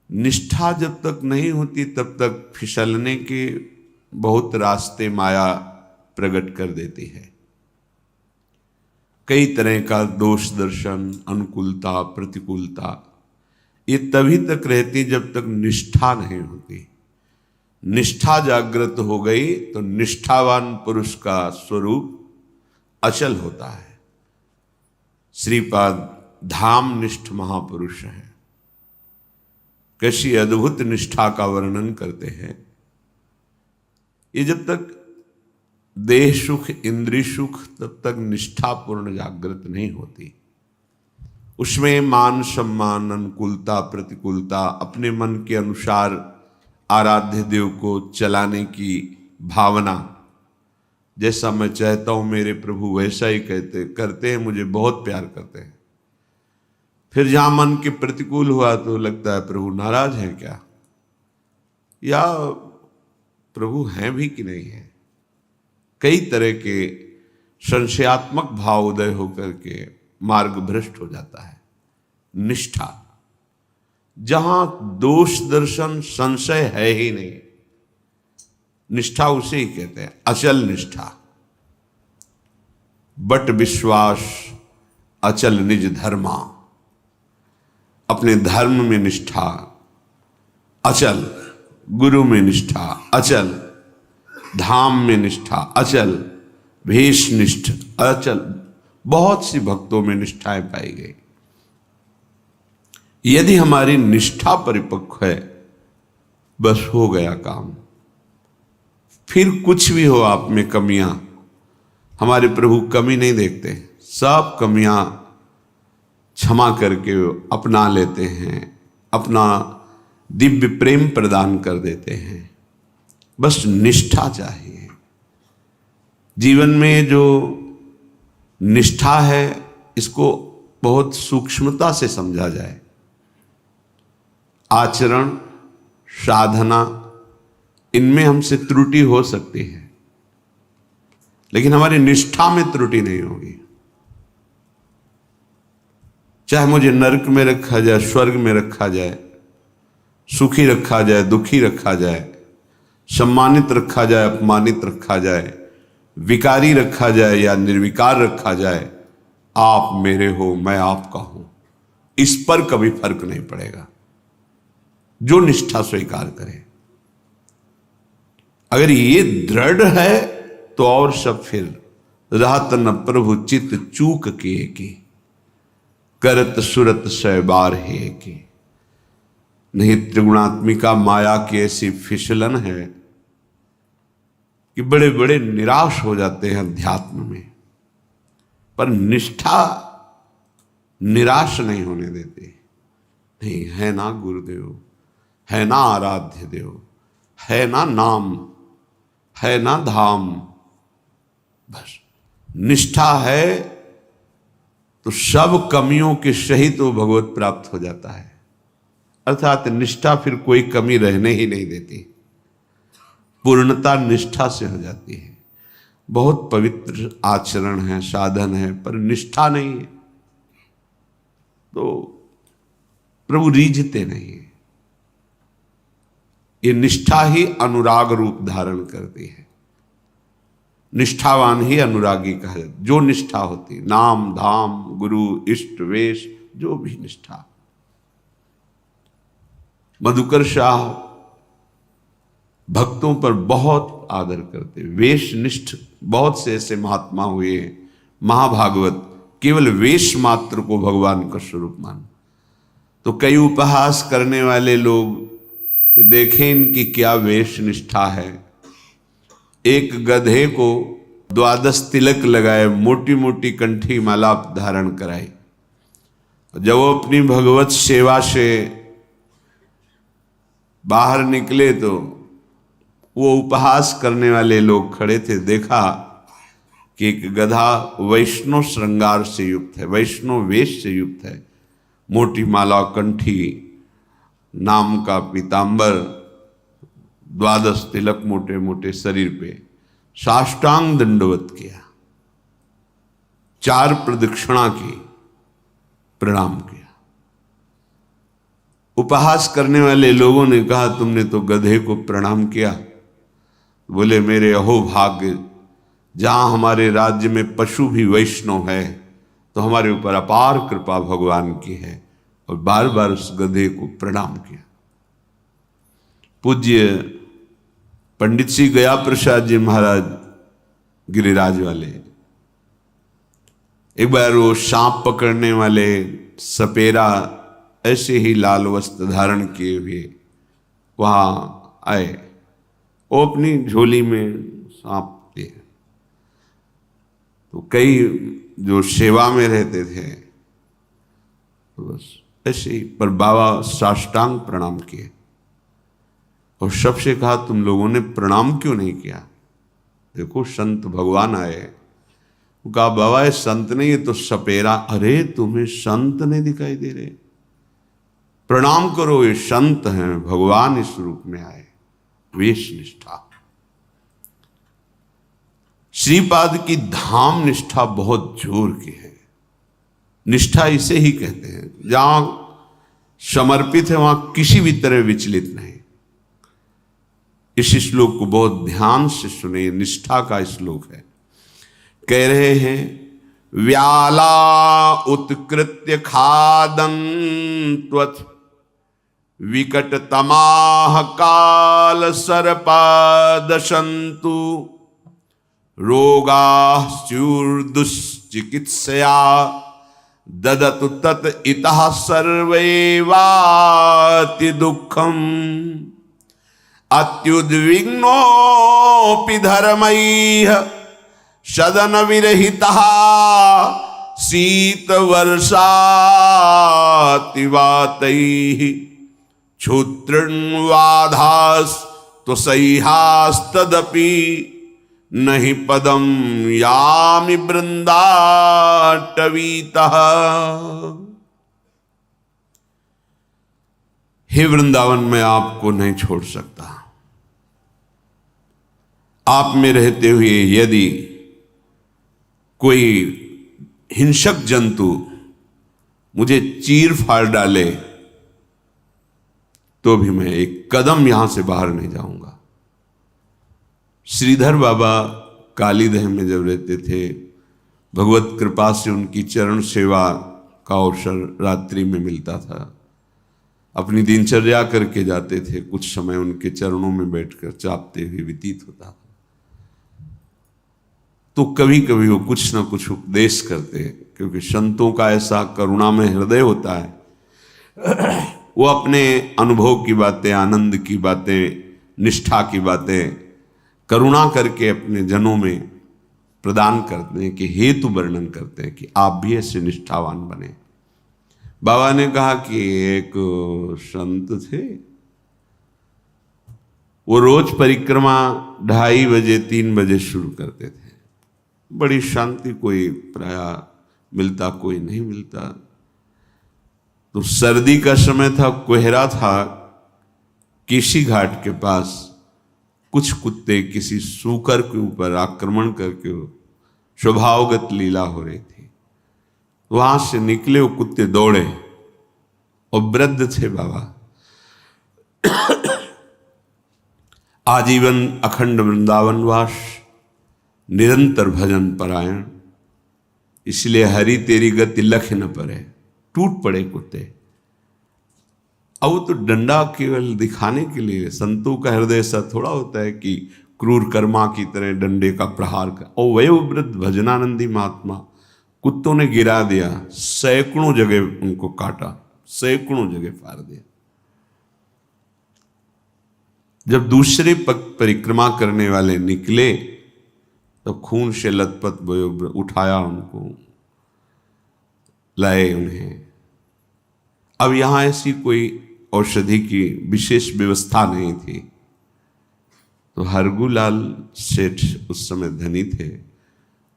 निष्ठा जब तक नहीं होती तब तक फिसलने के बहुत रास्ते माया प्रकट कर देती है। कई तरह का दोष दर्शन, अनुकूलता, प्रतिकूलता, ये तभी तक रहती जब तक निष्ठा नहीं होती। निष्ठा जागृत हो गई तो निष्ठावान पुरुष का स्वरूप अचल होता है। श्रीपाद धाम निष्ठ महापुरुष है, कैसी अद्भुत निष्ठा का वर्णन करते हैं। ये जब तक देह सुख, इंद्रिय सुख, तब तक निष्ठा पूर्ण जागृत नहीं होती। उसमें मान सम्मान, अनुकूलता, प्रतिकूलता, अपने मन के अनुसार आराध्य देव को चलाने की भावना, जैसा मैं चाहता हूं मेरे प्रभु वैसा ही करते हैं, मुझे बहुत प्यार करते हैं। फिर जहां मन के प्रतिकूल हुआ तो लगता है प्रभु नाराज हैं क्या, या प्रभु हैं भी कि नहीं है। कई तरह के संशयात्मक भाव उदय होकर के मार्ग भ्रष्ट हो जाता है। निष्ठा, जहां दोष दर्शन संशय है ही नहीं, निष्ठा उसे ही कहते हैं, अचल निष्ठा। बट विश्वास अचल निज धर्मा, अपने धर्म में निष्ठा अचल, गुरु में निष्ठा अचल, धाम में निष्ठा अचल, भेष निष्ठ अचल। बहुत सी भक्तों में निष्ठाएं पाई गई। यदि हमारी निष्ठा परिपक्व है, बस हो गया काम। फिर कुछ भी हो आप में कमियां, हमारे प्रभु कमी नहीं देखते, सब कमियां क्षमा करके अपना लेते हैं, अपना दिव्य प्रेम प्रदान कर देते हैं। बस निष्ठा चाहिए। जीवन में जो निष्ठा है, इसको बहुत सूक्ष्मता से समझा जाए। आचरण, साधना, इनमें हमसे त्रुटि हो सकती है, लेकिन हमारी निष्ठा में त्रुटि नहीं होगी। चाहे मुझे नरक में रखा जाए, स्वर्ग में रखा जाए, सुखी रखा जाए, दुखी रखा जाए, सम्मानित रखा जाए, अपमानित रखा जाए, विकारी रखा जाए या निर्विकार रखा जाए, आप मेरे हो, मैं आपका हूं, इस पर कभी फर्क नहीं पड़ेगा। जो निष्ठा स्वीकार करे, अगर ये दृढ़ है तो और सब फिर रहत न प्रभु चित चूक किए की, करत सुरत सहबार है की। नहीं, त्रिगुणात्मिका माया की ऐसी फिसलन है कि बड़े बड़े निराश हो जाते हैं अध्यात्म में, पर निष्ठा निराश नहीं होने देती। नहीं, है ना गुरुदेव, है ना आराध्य देव, है ना नाम, है ना धाम, बस निष्ठा है तो सब कमियों के सहित वो भगवत प्राप्त हो जाता है। अर्थात निष्ठा फिर कोई कमी रहने ही नहीं देती, पूर्णता निष्ठा से हो जाती है। बहुत पवित्र आचरण है, साधन है, पर निष्ठा नहीं है तो प्रभु रीझते नहीं है। ये निष्ठा ही अनुराग रूप धारण करती है। निष्ठावान ही अनुरागी कहा जाता, जो निष्ठा होती, नाम, धाम, गुरु, इष्ट, वेश, जो भी निष्ठा। मधुकर शाह भक्तों पर बहुत आदर करते, वेश निष्ठ बहुत से ऐसे महात्मा हुए, महाभागवत केवल वेश मात्र को भगवान का स्वरूप मान। तो कई उपहास करने वाले लोग देखें इनकी क्या वेश निष्ठा है। एक गधे को 12 तिलक लगाए, मोटी मोटी कंठी माला धारण कराई, जब वो अपनी भगवत सेवा से बाहर निकले तो वो उपहास करने वाले लोग खड़े थे। देखा कि एक गधा वैष्णव श्रृंगार से युक्त है, वैष्णव वेश से युक्त है, मोटी माला, कंठी, नाम का पीतांबर, 12 तिलक मोटे मोटे शरीर पे, साष्टांग दंडवत किया, 4 प्रदक्षिणा की, प्रणाम किया। उपहास करने वाले लोगों ने कहा, तुमने तो गधे को प्रणाम किया। बोले, मेरे अहोभाग्य, जहां हमारे राज्य में पशु भी वैष्णव है तो हमारे ऊपर अपार कृपा भगवान की है। और बार बार उस गधे को प्रणाम किया। पूज्य पंडित श्री गया प्रसाद जी महाराज गिरिराज वाले, एक बार वो सांप पकड़ने वाले सपेरा ऐसे ही लाल वस्त्र धारण किए हुए वहां आए। वो अपनी झोली में सांप थे। तो कई जो सेवा में रहते थे तो बस ऐसे ही, पर बाबा साष्टांग प्रणाम किए और सबसे कहा, तुम लोगों ने प्रणाम क्यों नहीं किया? देखो संत भगवान आए। वो कहा, बाबा ये संत नहीं, ये तो सपेरा। अरे तुम्हें संत नहीं दिखाई दे रहे? प्रणाम करो, ये संत हैं, भगवान इस रूप में आए। वेश निष्ठा, श्रीपाद की धाम निष्ठा बहुत जोर की है। निष्ठा इसे ही कहते हैं, जहां समर्पित है वहां किसी भी तरह विचलित नहीं। इस श्लोक को बहुत ध्यान से सुने, निष्ठा का श्लोक है। कह रहे हैं, व्याला उत्कृत्य खादं त्वत् विकट तमाह काल सर्पादशन्तु रोगाः स्युर्दुश्चिकित्सया ददतु तत् इतः सर्वैवाति दुःखम् अत्युद्विग्नोऽपि धर्मैः सदन विरहितः शीतवर्षातिवातैः क्षुत्रिण्वाधास्तुसह्यास्तदपि नहि पदम यामि वृंदाटवीतः। हे वृंदावन, मैं आपको नहीं छोड़ सकता। आप में रहते हुए यदि कोई हिंसक जंतु मुझे चीर फाड़ डाले तो भी मैं एक कदम यहां से बाहर नहीं जाऊंगा। श्रीधर बाबा कालीदह में जब रहते थे, भगवत कृपा से उनकी चरण सेवा का अवसर रात्रि में मिलता था। अपनी दिनचर्या करके जाते थे, कुछ समय उनके चरणों में बैठकर चापते हुए व्यतीत होता था। तो कभी कभी वो कुछ ना कुछ उपदेश करते, क्योंकि संतों का ऐसा करुणामय हृदय होता है। वो अपने अनुभव की बातें, आनंद की बातें, निष्ठा की बातें करुणा करके अपने जनों में प्रदान करते हैं, कि हेतु वर्णन करते हैं कि आप भी ऐसे निष्ठावान बने। बाबा ने कहा कि एक संत थे, वो रोज परिक्रमा 2:30 बजे 3 बजे शुरू करते थे। बड़ी शांति, कोई प्राय मिलता, कोई नहीं मिलता। तो सर्दी का समय था, कोहरा था। केशी घाट के पास कुछ कुत्ते किसी सूकर के ऊपर आक्रमण करके स्वभावगत लीला हो रही थी। वहां से निकले वो कुत्ते, दौड़े, और वृद्ध थे बाबा। आजीवन अखंड वृंदावनवास, निरंतर भजन परायण, इसलिए हरि तेरी गति लख न परे। टूट पड़े कुत्ते। अब वो तो डंडा केवल दिखाने के लिए, संतों का हृदय ऐसा थोड़ा होता है कि क्रूर कर्मा की तरह डंडे का प्रहार कर। और वह वृद्ध भजनानंदी महात्मा, कुत्तों ने गिरा दिया, सैकड़ों जगह उनको काटा, सैकड़ों जगह फाड़ दिया। जब दूसरे परिक्रमा करने वाले निकले तो खून से लथपथ उठाया, उनको लाए उन्हें। अब यहां ऐसी कोई औषधि की विशेष व्यवस्था नहीं थी। तो हरगुलाल सेठ उस समय धनी थे।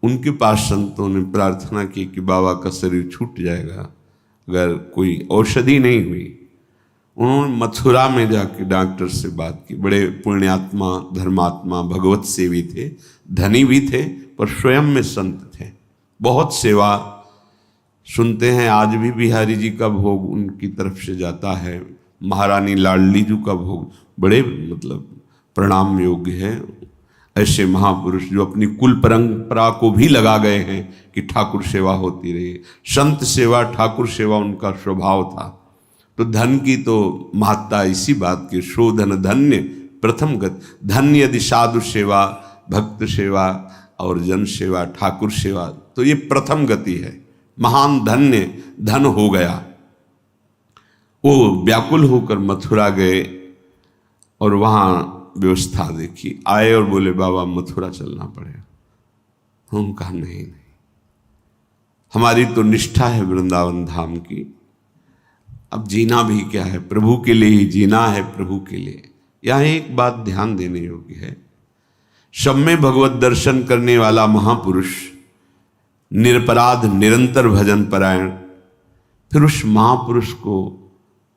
उनके पास संतों ने प्रार्थना की कि बाबा का शरीर छूट जाएगा अगर कोई औषधि नहीं हुई। उन्होंने मथुरा में जाके डॉक्टर से बात की। बड़े पुण्यात्मा, धर्मात्मा, भगवत सेवी थे, धनी भी थे, पर स्वयं में संत थे। बहुत सेवा सुनते हैं, आज भी बिहारी जी का भोग उनकी तरफ से जाता है। महारानी लाडली जी का भोग बड़े मतलब प्रणाम योग्य है। ऐसे महापुरुष जो अपनी कुल परंपरा को भी लगा गए हैं कि ठाकुर सेवा होती रही। संत सेवा ठाकुर सेवा उनका स्वभाव था। तो धन की तो महत्ता इसी बात की, शोधन धन्य प्रथम गति। धन्य यदि साधु सेवा, भक्त सेवा और जन सेवा, ठाकुर सेवा, तो ये प्रथम गति है। महान धन्य धन हो गया। वो व्याकुल होकर मथुरा गए और वहाँ व्यवस्था देखी, आए और बोले बाबा मथुरा चलना पड़ेगा। हम कहा नहीं, हमारी तो निष्ठा है वृंदावन धाम की, अब जीना भी क्या है, प्रभु के लिए ही जीना है, प्रभु के लिए। यहाँ एक बात ध्यान देने योग्य है, सब में भगवत दर्शन करने वाला महापुरुष, निरपराध निरंतर भजन परायण, फिर उस महापुरुष को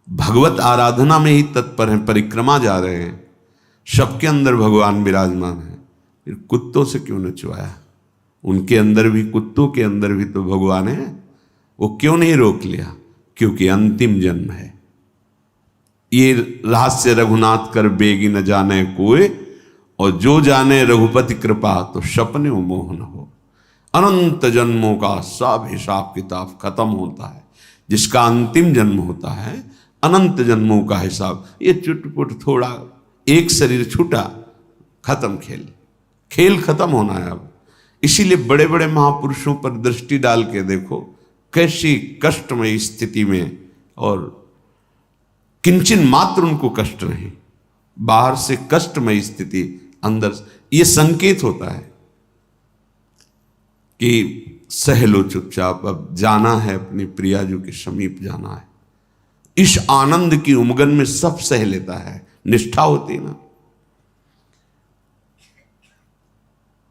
भगवत आराधना में ही तत्पर हैं, परिक्रमा जा रहे हैं, सबके अंदर भगवान विराजमान है, फिर कुत्तों से क्यों नचवाया? उनके अंदर भी, कुत्तों के अंदर भी तो भगवान है, वो क्यों नहीं रोक लिया? क्योंकि अंतिम जन्म है। ये रहस्य रघुनाथ कर बेगी न जाने कोई, और जो जाने रघुपति कृपा तो सपने मोहन हो। अनंत जन्मों का सब हिसाब किताब खत्म होता है। जिसका अंतिम जन्म होता है, अनंत जन्मों का हिसाब, ये चुटपुट थोड़ा एक शरीर छूटा, खत्म खेल, खेल खत्म होना है अब। इसीलिए बड़े बड़े महापुरुषों पर दृष्टि डाल के देखो कैसी कष्टमय स्थिति में, और किंचन मात्र उनको कष्ट नहीं, बाहर से कष्टमय स्थिति, अंदर ये संकेत होता है कि सह लो चुपचाप, अब जाना है, अपनी प्रियाजू के समीप जाना है। इस आनंद की उमगन में सब सह लेता है, निष्ठा होती ना।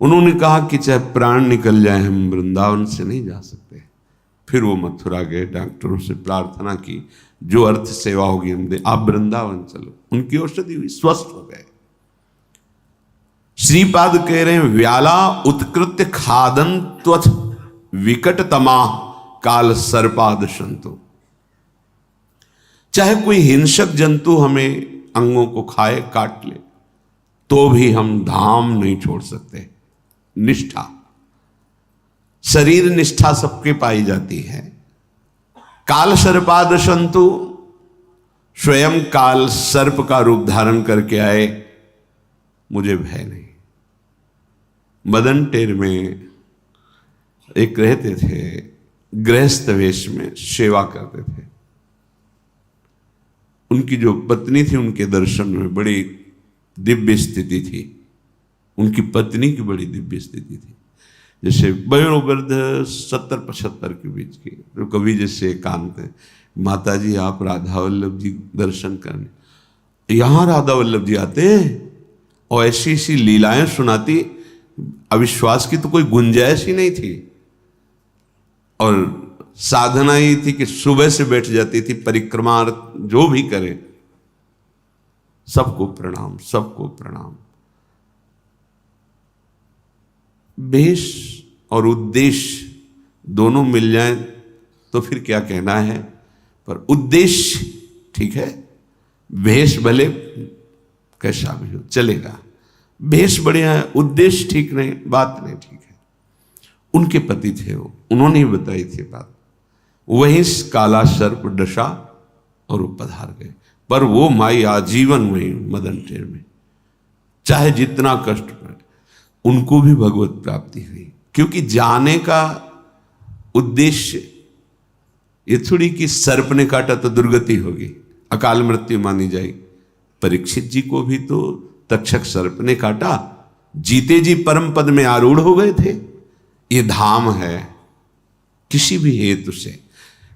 उन्होंने कहा कि चाहे प्राण निकल जाए हम वृंदावन से नहीं जा सकते। फिर वो मथुरा गए, डॉक्टरों से प्रार्थना की, जो अर्थ सेवा होगी हम दे, आप वृंदावन चलो। उनकी औषधि हुई, स्वस्थ हो गए। श्रीपाद कह रहे हैं, व्याला उत्कृत्य खादन त्वथ विकट तमा काल सर्पाद संतो। चाहे कोई हिंसक जंतु हमें अंगों को खाए, काट ले, तो भी हम धाम नहीं छोड़ सकते। निष्ठा, शरीर निष्ठा सबके पाई जाती है। काल सर्पाद संतु, स्वयं काल सर्प का रूप धारण करके आए, मुझे भय नहीं। मदन टेर में एक रहते थे, गृहस्थ वेश में सेवा करते थे। उनकी जो पत्नी थी, उनके दर्शन में बड़ी दिव्य स्थिति थी। उनकी पत्नी की बड़ी दिव्य स्थिति थी, जैसे वयोवृद्ध 70-75 के बीच की। तो कभी जैसे एकांत है, माता जी आप राधा वल्लभ जी दर्शन करने, यहाँ राधा वल्लभ जी आते और ऐसी ऐसी लीलाएं सुनाती, अविश्वास की तो कोई गुंजाइश ही नहीं थी। और साधना ही थी कि सुबह से बैठ जाती थी, परिक्रमा जो भी करे, सबको प्रणाम, सबको प्रणाम। वेश और उद्देश्य दोनों मिल जाए तो फिर क्या कहना है, पर उद्देश्य ठीक है। वेश भले कैसा भी हो चलेगा, वेश बढ़िया है, उद्देश्य ठीक नहीं, बात नहीं ठीक है। उनके पति थे वो, उन्होंने ही बताई थी बात। वहीं काला सर्प डसा और वो पधार गए, पर वो माई आजीवन वहीं मदन टेर में, चाहे जितना कष्ट पड़े, उनको भी भगवत प्राप्ति हुई। क्योंकि जाने का उद्देश्य ये थोड़ी कि सर्प ने काटा तो दुर्गति होगी, अकाल मृत्यु मानी जाएगी। परीक्षित जी को भी तो तक्षक सर्प ने काटा, जीते जी परम पद में आरूढ़ हो गए थे। ये धाम है किसी भी हेतु से।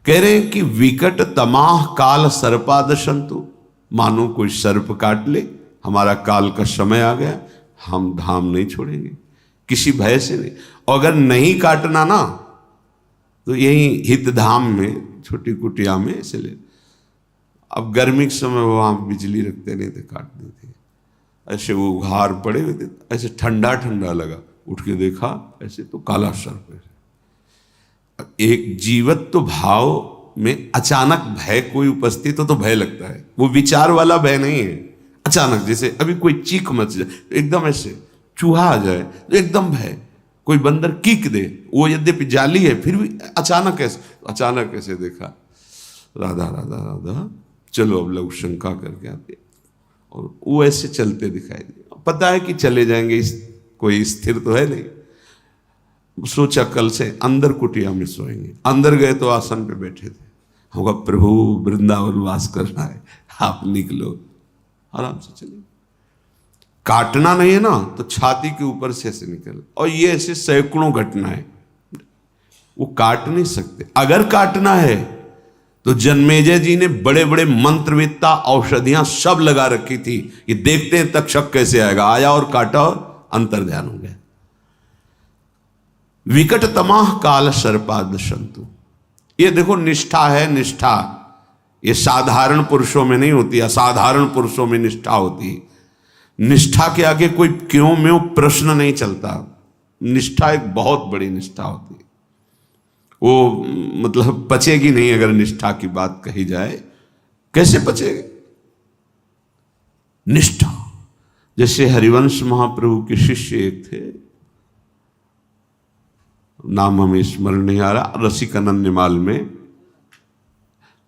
कह रहे हैं कि विकट तमाह काल सर्पाद संतु, मानो कोई सर्प काट ले, हमारा काल का समय आ गया, हम धाम नहीं छोड़ेंगे किसी भय से नहीं। और अगर नहीं काटना ना तो यही हित धाम में छोटी कुटिया में ऐसे ले। अब गर्मी के समय वहां बिजली रखते नहीं थे, काट देते, ऐसे वो उघार पड़े हुए थे, ऐसे ठंडा ठंडा लगा, उठ के देखा ऐसे तो काला सर्प है। एक जीवत्व भाव में अचानक भय कोई उपस्थित हो तो भय लगता है, वो विचार वाला भय नहीं है। अचानक जैसे अभी कोई चीख मच जाए, एकदम ऐसे चूहा आ जाए तो एकदम भय, कोई बंदर कीक दे, वो यद्यपि जाली है फिर भी अचानक ऐसे देखा, राधा राधा राधा, चलो अब लोग शंका करके आते, और वो ऐसे चलते दिखाई दिए। पता है कि चले जाएंगे, कोई स्थिर तो है नहीं। सोचा कल से अंदर कुटिया में सोएंगे। अंदर गए तो आसन पे बैठे थे। होगा प्रभु वृंदावन वास करना है, आप निकलो, आराम से चलिए। काटना नहीं है ना तो छाती के ऊपर से ऐसे निकल, और ये ऐसे सैकड़ों घटनाएं, वो काट नहीं सकते। अगर काटना है तो जन्मेजय जी ने बड़े बड़े मंत्रविद्ता औषधियां सब लगा रखी थी, ये देखते हैं तक्षक कैसे आएगा। आया और काटा और अंतर ध्यान हो गया। विकट तमाह काल सर्पाद संतु, ये देखो निष्ठा है। निष्ठा ये साधारण पुरुषों में नहीं होती, असाधारण पुरुषों में निष्ठा होती है। निष्ठा के आगे कोई क्यों में प्रश्न नहीं चलता। निष्ठा एक बहुत बड़ी निष्ठा होती है, वो मतलब पचेगी नहीं अगर निष्ठा की बात कही जाए। कैसे पचेगी निष्ठा? जैसे हरिवंश महाप्रभु के शिष्य एक थे, नाम हमें स्मरण नहीं आ रहा, रसिकानंदमाल में,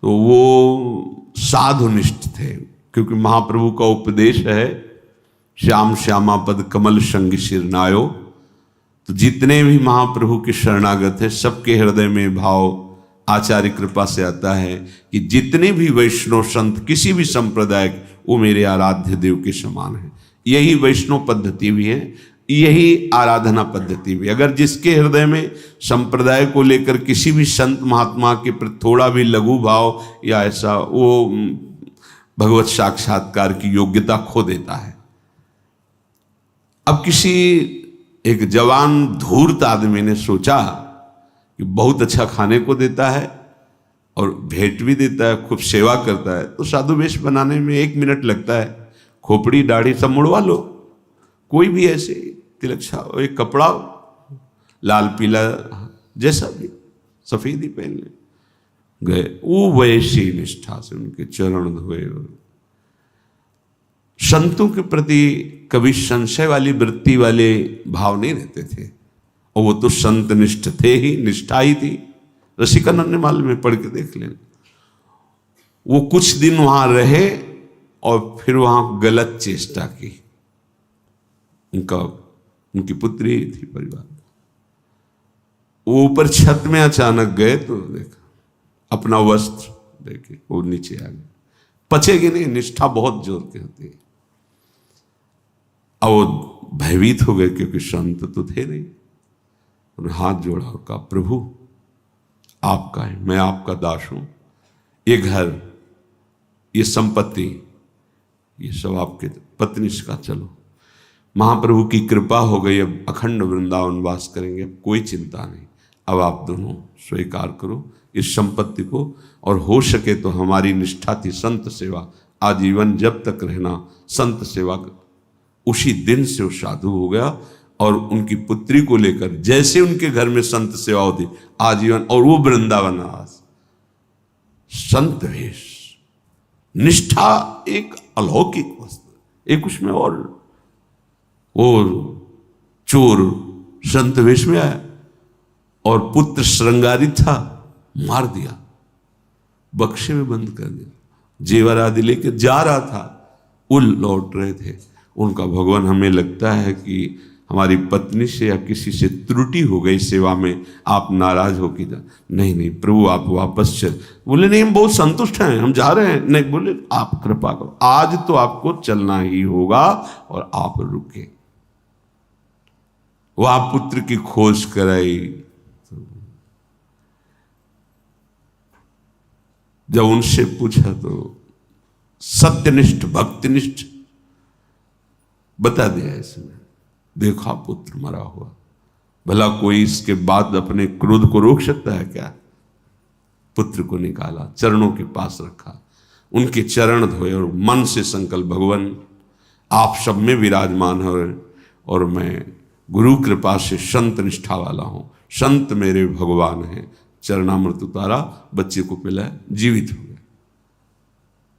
तो वो साधुनिष्ठ थे, क्योंकि महाप्रभु का उपदेश है श्याम श्यामा पद कमल संग शिरनायो। तो जितने भी महाप्रभु के शरणागत है सबके हृदय में भाव आचार्य कृपा से आता है कि जितने भी वैष्णव संत किसी भी संप्रदाय, वो मेरे आराध्य देव के समान है। यही वैष्णव पद्धति भी है, यही आराधना पद्धति भी। अगर जिसके हृदय में संप्रदाय को लेकर किसी भी संत महात्मा के प्रति थोड़ा भी लघु भाव या ऐसा, वो भगवत साक्षात्कार की योग्यता खो देता है। अब किसी एक जवान धूर्त आदमी ने सोचा कि बहुत अच्छा खाने को देता है और भेंट भी देता है, खूब सेवा करता है, तो साधु वेश बनाने में 1 मिनट लगता है, खोपड़ी दाढ़ी सब मुड़वा लो, कोई भी ऐसे तिलक छाओ, एक कपड़ा लाल पीला जैसा भी सफेद ही पहन ले गए। वो वैसी निष्ठा से उनके चरण धोए। संतों के प्रति कभी संशय वाली वृत्ति वाले भाव नहीं रहते थे, और वो तो संत निष्ठ थे ही, निष्ठा ही थी। रसिकानंदमाल में पढ़ के देख लेना। वो कुछ दिन वहां रहे और फिर वहां गलत चेष्टा की। उनकी पुत्री थी परिवार, वो ऊपर छत में अचानक गए तो देखा अपना वस्त्र देखे, वो नीचे आ गए। पचेगी नहीं, निष्ठा बहुत जोर की होती है। अब वो भयभीत हो गए क्योंकि संत तो थे नहीं। उन्होंने हाथ जोड़ा और कहा प्रभु आपका है, मैं आपका दास हूं, ये घर, ये संपत्ति, ये सब आपके पत्नी का। चलो महाप्रभु की कृपा हो गई, अब अखंड वृंदावन वास करेंगे, अब कोई चिंता नहीं। अब आप दोनों स्वीकार करो इस संपत्ति को, और हो सके तो हमारी निष्ठा थी संत सेवा, आजीवन जब तक रहना संत सेवा। उसी दिन से वो साधु हो गया, और उनकी पुत्री को लेकर जैसे उनके घर में संत सेवा होती आजीवन, और वो वृंदावन वास, संत वेश। निष्ठा एक अलौकिक वस्तु, एक उसमें और वो चोर संत वेश में आया और पुत्र श्रृंगारित था, मार दिया, बक्से में बंद कर दिया, जेवर आदि लेके जा रहा था, उल लौट रहे थे। उनका भगवान हमें लगता है कि हमारी पत्नी से या किसी से त्रुटि हो गई सेवा में, आप नाराज हो कि नहीं नहीं प्रभु आप वापस चल। बोले नहीं हम बहुत संतुष्ट हैं, हम जा रहे हैं। नहीं, बोले आप कृपा करो, आज तो आपको चलना ही होगा, और आप रुके। वह पुत्र की खोज कराई। जब उनसे पूछा तो सत्यनिष्ठ भक्तिनिष्ठ बता दिया इसमें। देखा पुत्र मरा हुआ, भला कोई इसके बाद अपने क्रोध को रोक सकता है क्या? पुत्र को निकाला, चरणों के पास रखा, उनके चरण धोए और मन से संकल्प, भगवान आप सब में विराजमान हो, और मैं गुरु कृपा से संत निष्ठा वाला हूं, संत मेरे भगवान हैं, चरणामृत उतारा, बच्चे को पिलाया, जीवित हो गया।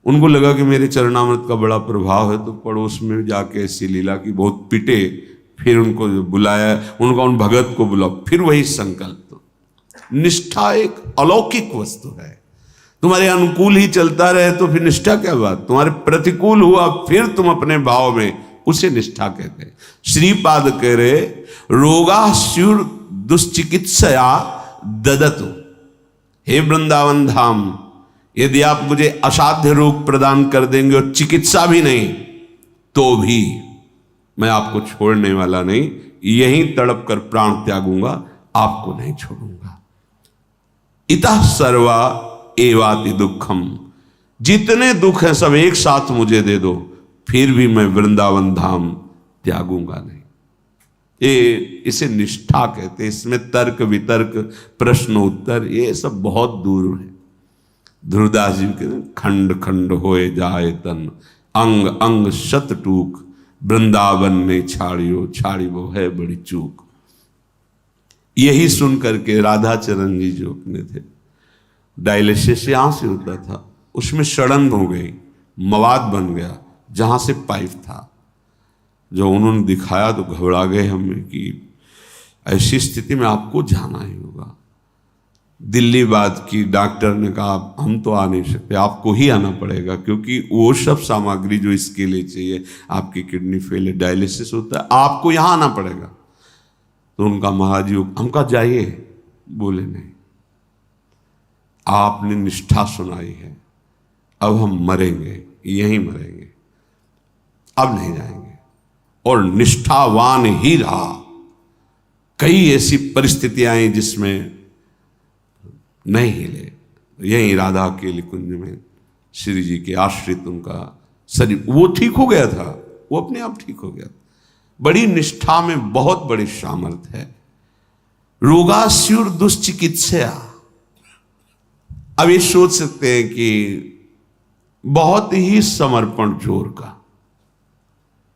उनको लगा कि मेरे चरणामृत का बड़ा प्रभाव है, तो पड़ोस में जाके ऐसी लीला की बहुत पिटे, फिर उनको बुलाया, उनका उन भगत को बुलाओ, फिर वही संकल्प। निष्ठा एक अलौकिक वस्तु है। तुम्हारे अनुकूल ही चलता रहे तो फिर निष्ठा क्या बात, तुम्हारे प्रतिकूल हुआ फिर तुम अपने भाव में, उसे निष्ठा कहते हैं। श्रीपाद कह रहे रोगास्युर दुश्चिकित्सया ददतु, हे वृंदावन धाम, यदि आप मुझे असाध्य रोग प्रदान कर देंगे और चिकित्सा भी नहीं, तो भी मैं आपको छोड़ने वाला नहीं, यहीं तड़प कर प्राण त्यागूंगा, आपको नहीं छोड़ूंगा। इतः सर्वा एवाति दुखम, जितने दुख हैं सब एक साथ मुझे दे दो, फिर भी मैं वृंदावन धाम त्यागूंगा नहीं। ये इसे निष्ठा कहते हैं। इसमें तर्क वितर्क प्रश्न उत्तर ये सब बहुत दूर है। ध्रुवदास जी के खंड खंड होए जाए तन, अंग अंग शत टूक, वृंदावन ने छाड़ियो छाड़ियो है बड़ी चूक। यही सुन करके राधा चरण जी जो अपने थे, डायलिसिस यहां से होता था, उसमें सड़न हो गई, मवाद बन गया जहां से पाइप था। जो उन्होंने दिखाया तो घबरा गए हमें कि ऐसी स्थिति में आपको जाना ही होगा। दिल्ली बात की, डॉक्टर ने कहा हम तो आ नहीं सकते, आपको ही आना पड़ेगा, क्योंकि वो सब सामग्री जो इसके लिए चाहिए, आपकी किडनी फेल है, डायलिसिस होता है, आपको यहाँ आना पड़ेगा। तो उनका महाराज जी हमका जाइए, बोले नहीं, आपने निष्ठा सुनाई है, अब हम मरेंगे, यहीं मरेंगे, अब नहीं जाएंगे। और निष्ठावान ही रहा। कई ऐसी परिस्थितियां आई जिसमें नहीं हिले, यहीं राधा के कुंज में श्री जी के आश्रित उनका शरीर वो ठीक हो गया था, वो अपने आप ठीक हो गया। बड़ी निष्ठा में बहुत बड़ी सामर्थ्य है। रोगास्युर दुश्चिकित्सया। अब ये सोच सकते हैं कि बहुत ही समर्पण जोर का,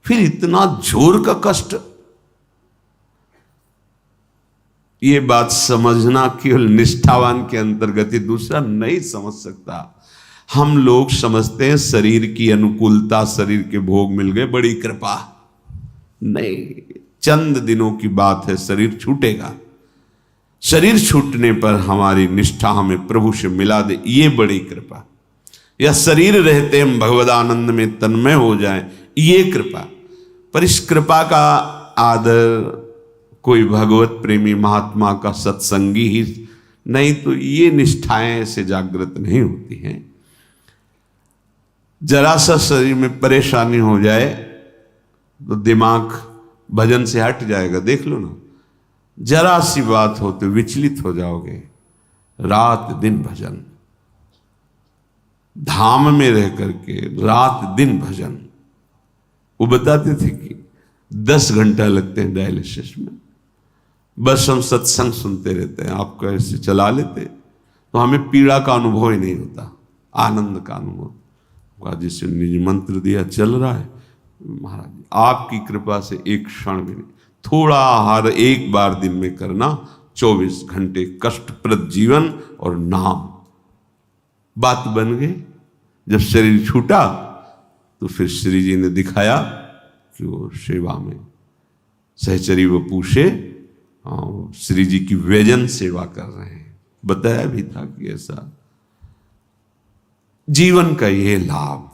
फिर इतना जोर का कष्ट, ये बात समझना केवल निष्ठावान के अंतर्गत ही, दूसरा नहीं समझ सकता। हम लोग समझते हैं शरीर की अनुकूलता, शरीर के भोग मिल गए, बड़ी कृपा। नहीं, चंद दिनों की बात है, शरीर छूटेगा। शरीर छूटने पर हमारी निष्ठा हमें प्रभु से मिला दे, ये बड़ी कृपा। या शरीर रहते हम भगवदानंद में तन्मय हो जाएं, ये कृपा। पर इस कृपा का आदर कोई भगवत प्रेमी महात्मा का सत्संगी ही नहीं तो ये निष्ठाएं ऐसे जागृत नहीं होती हैं। जरा सा शरीर में परेशानी हो जाए तो दिमाग भजन से हट जाएगा। देख लो ना, जरा सी बात हो तो विचलित हो जाओगे। रात दिन भजन, धाम में रह करके रात दिन भजन। वो बताते थे कि 10 घंटा लगते हैं डायलिसिस में, बस हम सत्संग सुनते रहते हैं, आप कैसे चला लेते तो हमें पीड़ा का अनुभव ही नहीं होता, आनंद का अनुभव। जिसे निज मंत्र दिया चल रहा है महाराज, आपकी कृपा से एक क्षण भी नहीं। थोड़ा आहार एक बार दिन में करना, 24 घंटे कष्टप्रद जीवन और नाम, बात बन गई। जब शरीर छूटा तो फिर श्री जी ने दिखाया कि वो सेवा में सहचरी वपू से श्री जी की व्यजन सेवा कर रहे हैं। बताया भी था कि ऐसा जीवन का ये लाभ।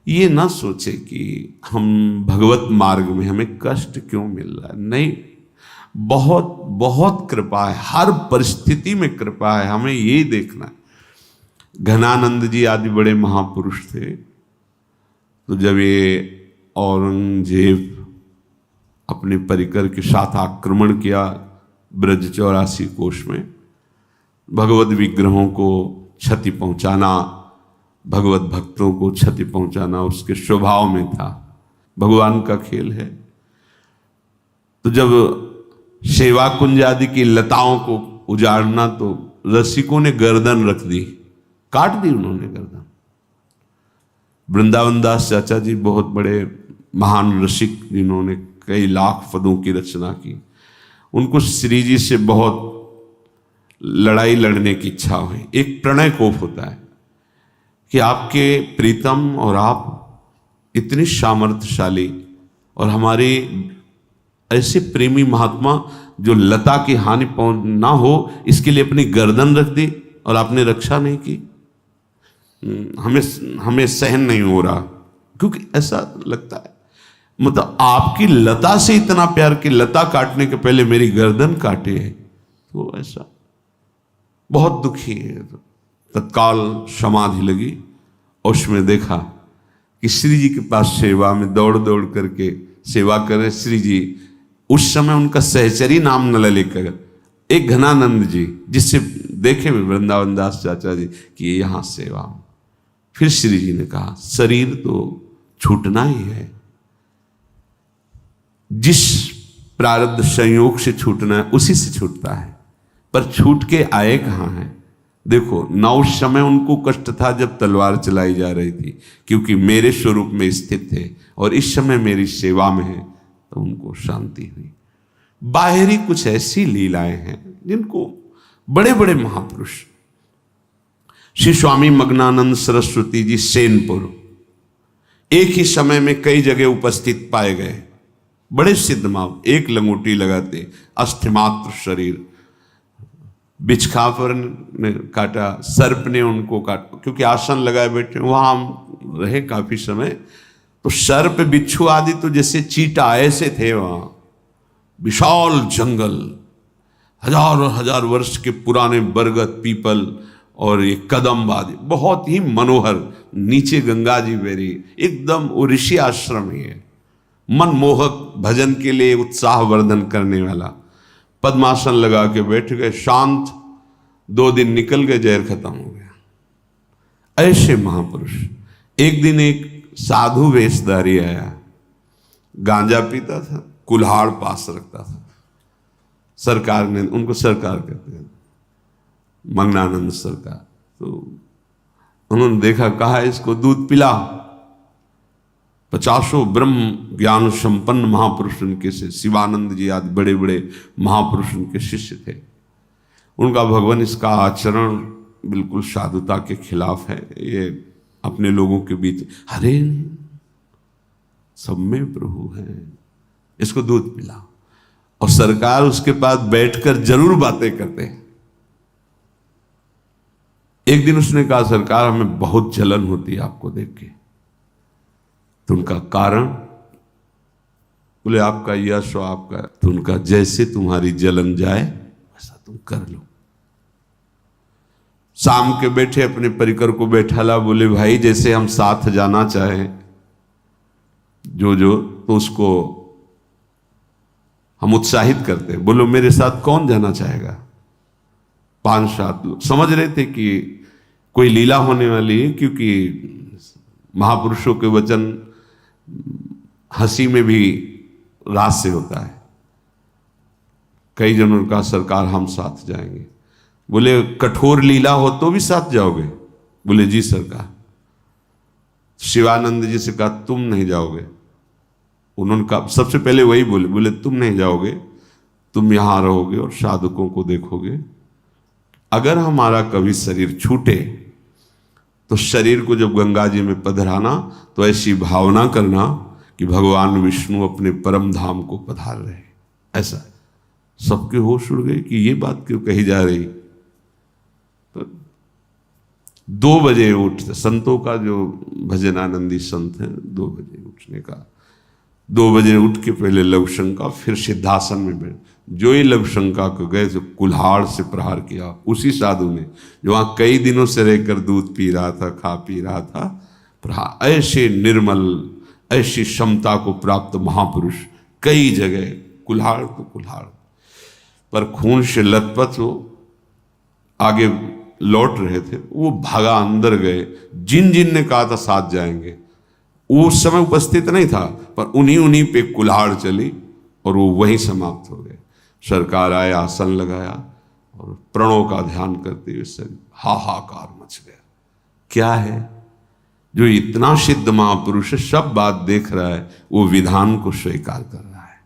ये ना सोचे कि हम भगवत मार्ग में हमें कष्ट क्यों मिल रहा है, नहीं, बहुत बहुत कृपा है, हर परिस्थिति में कृपा है, हमें ये देखना है। घनानंद जी आदि बड़े महापुरुष थे, तो जब ये औरंगजेब अपने परिकर के साथ आक्रमण किया ब्रज 84 कोश में, भगवत विग्रहों को क्षति पहुंचाना, भगवत भक्तों को क्षति पहुंचाना उसके स्वभाव में था, भगवान का खेल है। तो जब सेवा कुंज आदि की लताओं को उजाड़ना, तो रसिकों ने गर्दन रख दी, काट दी उन्होंने गर्दन। वृंदावन दास चाचा जी बहुत बड़े महान रसिक, जिन्होंने कई लाख पदों की रचना की, उनको श्री जी से बहुत लड़ाई लड़ने की इच्छा हुई। एक प्रणय कोप होता है कि आपके प्रीतम और आप इतनी सामर्थ्यशाली, और हमारे ऐसे प्रेमी महात्मा जो लता की हानि ना हो इसके लिए अपनी गर्दन रख दी और आपने रक्षा नहीं की। हमें सहन नहीं हो रहा, क्योंकि ऐसा लगता है मतलब आपकी लता से इतना प्यार कि लता काटने के पहले मेरी गर्दन काटे है, तो ऐसा बहुत दुखी है। तत्काल समाधि लगी और उसमें देखा कि श्री जी के पास सेवा में दौड़ दौड़ करके सेवा करे श्री जी। उस समय उनका सहचरी नाम न लेकर एक घनानंद जी, जिससे देखे वृंदावन दास चाचा जी कि ये यहां सेवा। फिर श्री जी ने कहा शरीर तो छूटना ही है, जिस प्रारब्ध संयोग से छूटना है उसी से छूटता है, पर छूट के आए कहां है। देखो ना उस समय उनको कष्ट था जब तलवार चलाई जा रही थी, क्योंकि मेरे स्वरूप में स्थित थे, और इस समय मेरी सेवा में है तो उनको शांति हुई। बाहरी कुछ ऐसी लीलाएं हैं जिनको बड़े बड़े महापुरुष, श्री स्वामी मग्नानंद सरस्वती जी सेनपुर एक ही समय में कई जगह उपस्थित पाए गए। बड़े सिद्ध माव, एक लंगोटी लगाते, अस्थिमात्र शरीर, बिचखापर ने काटा, सर्प ने उनको काटा, क्योंकि आसन लगाए बैठे वहां हम रहे काफी समय, तो सर्प बिच्छू आदि तो जैसे चीटा ऐसे थे। वहां विशाल जंगल, हजारों हजार वर्ष के पुराने बरगद पीपल और ये कदम आदि, बहुत ही मनोहर। नीचे गंगा जी बह रही, एकदम वो ऋषि आश्रम ही है, मनमोहक, भजन के लिए उत्साह वर्धन करने वाला। पद्मासन लगा के बैठ गए, शांत। 2 दिन निकल गए, जहर खत्म हो गया। ऐसे महापुरुष। एक दिन एक साधु वेशधारी आया, गांजा पीता था, कुल्हाड़ पास रखता था। सरकार ने उनको, सरकार कहते हैं मग्नानंद सरकार, तो उन्होंने देखा, कहा इसको दूध पिला। 50 ब्रह्म ज्ञान संपन्न महापुरुष उनके से, शिवानंद जी आदि बड़े बड़े महापुरुष उनके शिष्य थे। उनका भगवान इसका आचरण बिल्कुल साधुता के खिलाफ है, ये अपने लोगों के बीच, अरे सब में प्रभु है, इसको दूध पिला। और सरकार उसके पास बैठकर जरूर बातें करते हैं। एक दिन उसने कहा, सरकार हमें बहुत जलन होती है आपको देख के। तो उनका कारण, बोले आपका यश हो, आपका, तो उनका जैसे तुम्हारी जलन जाए वैसा तुम कर लो। शाम के बैठे अपने परिकर को बैठाला, बोले भाई जैसे हम साथ जाना चाहें जो तो उसको हम उत्साहित करते। बोलो मेरे साथ कौन जाना चाहेगा? 5-7 लोग समझ रहे थे कि कोई लीला होने वाली है, क्योंकि महापुरुषों के वचन हंसी में भी रास से होता है। कई जनों का सरकार हम साथ जाएंगे। बोले कठोर लीला हो तो भी साथ जाओगे? बोले जी सरकार। शिवानंद जी से कहा तुम नहीं जाओगे। उन्होंने कहा, सबसे पहले वही बोले तुम नहीं जाओगे, तुम यहां रहोगे और साधकों को देखोगे। अगर हमारा कभी शरीर छूटे तो शरीर को जब गंगा जी में पधराना तो ऐसी भावना करना कि भगवान विष्णु अपने परम धाम को पधार रहे। ऐसा सबके होश उड़ गए कि ये बात क्यों कही जा रही। तो 2 बजे उठते, संतों का जो भजनानंदी संत है 2 बजे उठने का, 2 बजे उठ के पहले लघुशंका, फिर सिद्धासन में बैठ। जो ही लघुशंका को गए तो कुल्हाड़ से प्रहार किया उसी साधु ने जो वहां कई दिनों से रहकर दूध पी रहा था, खा पी रहा था। प्रहार, ऐसे निर्मल, ऐसी क्षमता को प्राप्त महापुरुष कई जगह, कुल्हाड़ तो कुल्हाड़, पर खून से लथपथ हो आगे लौट रहे थे, वो भागा अंदर गए। जिन जिन ने कहा था साथ जाएंगे, वो उस समय उपस्थित नहीं था, पर उन्हीं पे कुल्हाड़ चली और वो वहीं समाप्त हो गए। सरकार आए, आसन लगाया और प्रणव का ध्यान करते हुए सब हाहाकार मच गया। क्या है जो इतना सिद्ध महापुरुष सब बात देख रहा है, वो विधान को स्वीकार कर रहा है।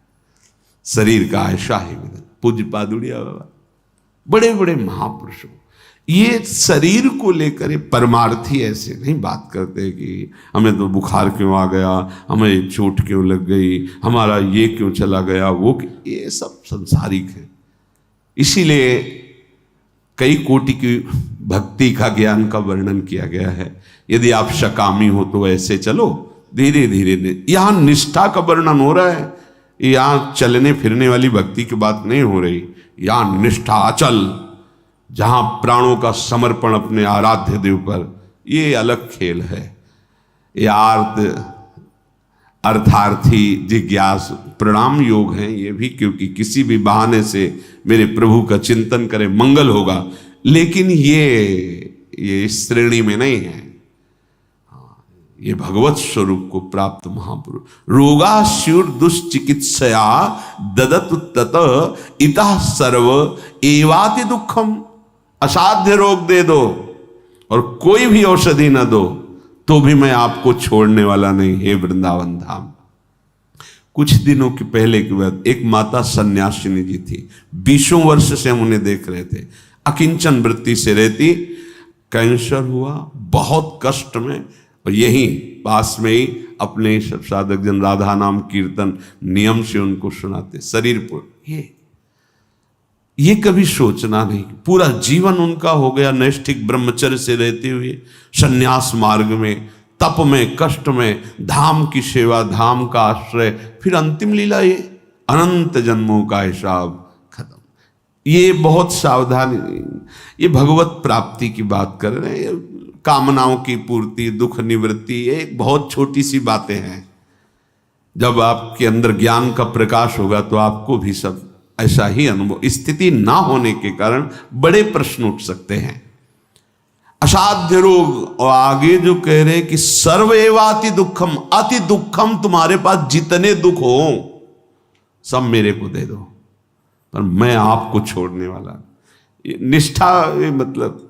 शरीर का ऐसा ही विधान। पूज्य पादुड़िया बाबा बड़े बड़े महापुरुषों। ये शरीर को लेकर परमार्थी ऐसे नहीं बात करते कि हमें तो बुखार क्यों आ गया, हमें चोट क्यों लग गई, हमारा ये क्यों चला गया, वो ये सब संसारिक है। इसीलिए कई कोटि की भक्ति का ज्ञान का वर्णन किया गया है। यदि आप सकामी हो तो ऐसे चलो, धीरे धीरे। यहाँ निष्ठा का वर्णन हो रहा है, यहाँ चलने फिरने वाली भक्ति की बात नहीं हो रही। यहाँ निष्ठा अचल, जहाँ प्राणों का समर्पण अपने आराध्य देव पर, ये अलग खेल है। ये अर्थार्थी जिज्ञास प्रणाम योग हैं ये भी, क्योंकि किसी भी बहाने से मेरे प्रभु का चिंतन करें मंगल होगा। लेकिन ये इस श्रेणी में नहीं है। ये भगवत स्वरूप को प्राप्त महापुरुष। रोगा स्युर दुश्चिकित्सया ददतु तत इतः सर्व एवाति दुखम। असाध्य रोग दे दो और कोई भी औषधि न दो तो भी मैं आपको छोड़ने वाला नहीं, हे वृंदावन धाम। कुछ दिनों के पहले की बात, एक माता सन्यासिनी जी थी, 20 वर्ष से हम उन्हें देख रहे थे, अकिंचन वृत्ति से रहती। कैंसर हुआ, बहुत कष्ट में, और यहीं पास में ही अपने सब साधक जन राधा नाम कीर्तन नियम से उनको सुनाते शरीर पर। ये कभी सोचना नहीं, पूरा जीवन उनका हो गया नैष्ठिक ब्रह्मचर्य से रहते हुए सन्यास मार्ग में, तप में, कष्ट में, धाम की सेवा, धाम का आश्रय, फिर अंतिम लीला ये अनंत जन्मों का हिसाब खत्म। ये बहुत सावधानी, ये भगवत प्राप्ति की बात कर रहे हैं। कामनाओं की पूर्ति, दुख निवृत्ति, ये एक बहुत छोटी सी बातें हैं। जब आपके अंदर ज्ञान का प्रकाश होगा तो आपको भी सब ऐसा ही अनुभव। स्थिति ना होने के कारण बड़े प्रश्न उठ सकते हैं। असाध्य रोग, और आगे जो कह रहे कि सर्वएवाति दुखम, अति दुखम, तुम्हारे पास जितने दुख हो सब मेरे को दे दो, पर मैं आपको छोड़ने वाला। ये निष्ठा, मतलब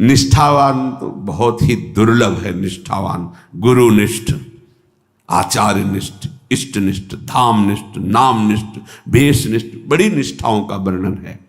निष्ठावान तो बहुत ही दुर्लभ है। निष्ठावान, गुरुनिष्ठ, आचार्य निष्ठ, इष्टनिष्ठ, धाम निष्ठ, नाम निष्ठ, भेष निष्ठ, बड़ी निष्ठाओं का वर्णन है।